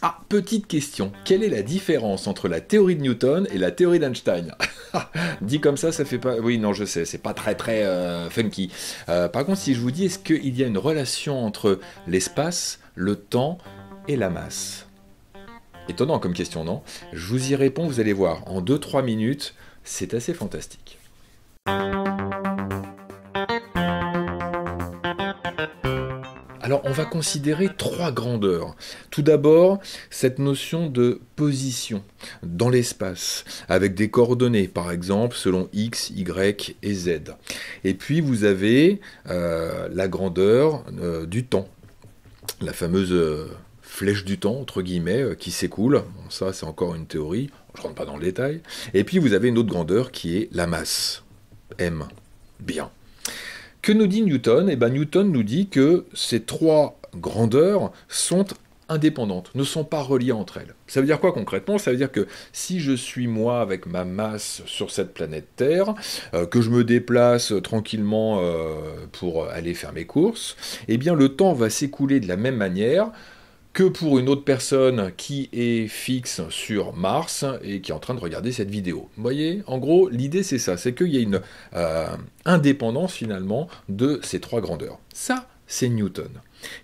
Ah, petite question. Quelle est la différence entre la théorie de Newton et la théorie d'Einstein? Dit comme ça fait pas... Oui, non, je sais, c'est pas très funky. Par contre, si je vous dis, est-ce qu'il y a une relation entre l'espace, le temps et la masse? Étonnant comme question, non? Je vous y réponds, vous allez voir. En 2-3 minutes, c'est assez fantastique. Alors, on va considérer 3 grandeurs. Tout d'abord, cette notion de position dans l'espace, avec des coordonnées, par exemple, selon X, Y et Z. Et puis, vous avez la grandeur du temps, la fameuse flèche du temps, entre guillemets, qui s'écoule. Bon, ça, c'est encore une théorie, je ne rentre pas dans le détail. Et puis, vous avez une autre grandeur qui est la masse, M. Bien. Que nous dit Newton? Eh bien, Newton nous dit que ces 3 grandeurs sont indépendantes, ne sont pas reliées entre elles. Ça veut dire quoi concrètement? Ça veut dire que si je suis moi avec ma masse sur cette planète Terre, que je me déplace tranquillement pour aller faire mes courses, eh bien le temps va s'écouler de la même manière que pour une autre personne qui est fixe sur Mars et qui est en train de regarder cette vidéo. Vous voyez, en gros, l'idée c'est ça, c'est qu'il y a une indépendance finalement de ces 3 grandeurs. Ça, c'est Newton.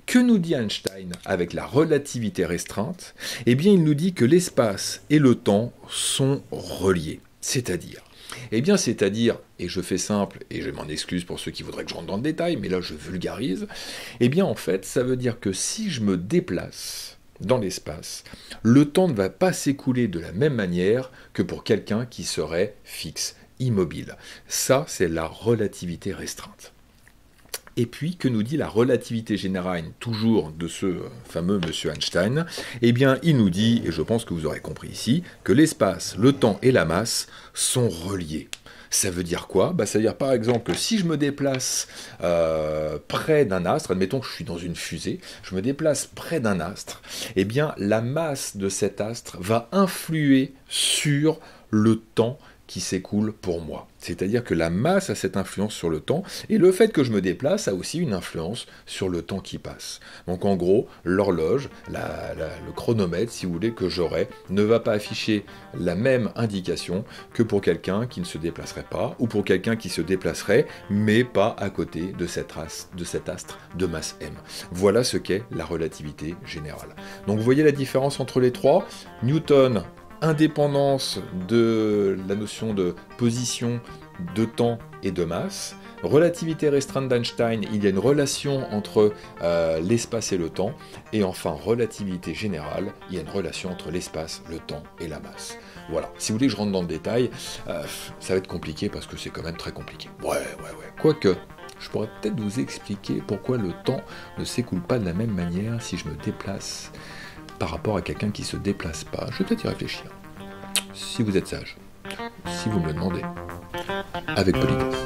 Que nous dit Einstein avec la relativité restreinte? Eh bien, il nous dit que l'espace et le temps sont reliés. C'est-à-dire, et je fais simple, et je m'en excuse pour ceux qui voudraient que je rentre dans le détail, mais là je vulgarise, eh bien en fait, ça veut dire que si je me déplace dans l'espace, le temps ne va pas s'écouler de la même manière que pour quelqu'un qui serait fixe, immobile. Ça, c'est la relativité restreinte. Et puis, que nous dit la relativité générale, toujours de ce fameux monsieur Einstein? Eh bien, il nous dit, et je pense que vous aurez compris ici, que l'espace, le temps et la masse sont reliés. Ça veut dire quoi? Ça veut dire par exemple que si je me déplace près d'un astre, admettons que je suis dans une fusée, je me déplace près d'un astre, eh bien la masse de cet astre va influer sur le temps qui s'écoule pour moi. C'est-à-dire que la masse a cette influence sur le temps, et le fait que je me déplace a aussi une influence sur le temps qui passe. Donc en gros, l'horloge, le chronomètre, si vous voulez, que j'aurai, ne va pas afficher la même indication que pour quelqu'un qui ne se déplacerait pas, ou pour quelqu'un qui se déplacerait, mais pas à côté de cet astre de masse M. Voilà ce qu'est la relativité générale. Donc vous voyez la différence entre les 3. Newton, indépendance de la notion de position, de temps et de masse. Relativité restreinte d'Einstein, il y a une relation entre l'espace et le temps. Et enfin, relativité générale, il y a une relation entre l'espace, le temps et la masse. Voilà, si vous voulez que je rentre dans le détail, ça va être compliqué parce que c'est quand même très compliqué. Ouais. Quoique, je pourrais peut-être vous expliquer pourquoi le temps ne s'écoule pas de la même manière si je me déplace par rapport à quelqu'un qui ne se déplace pas. Je vais peut-être y réfléchir. Si vous êtes sage, si vous me le demandez, avec politesse.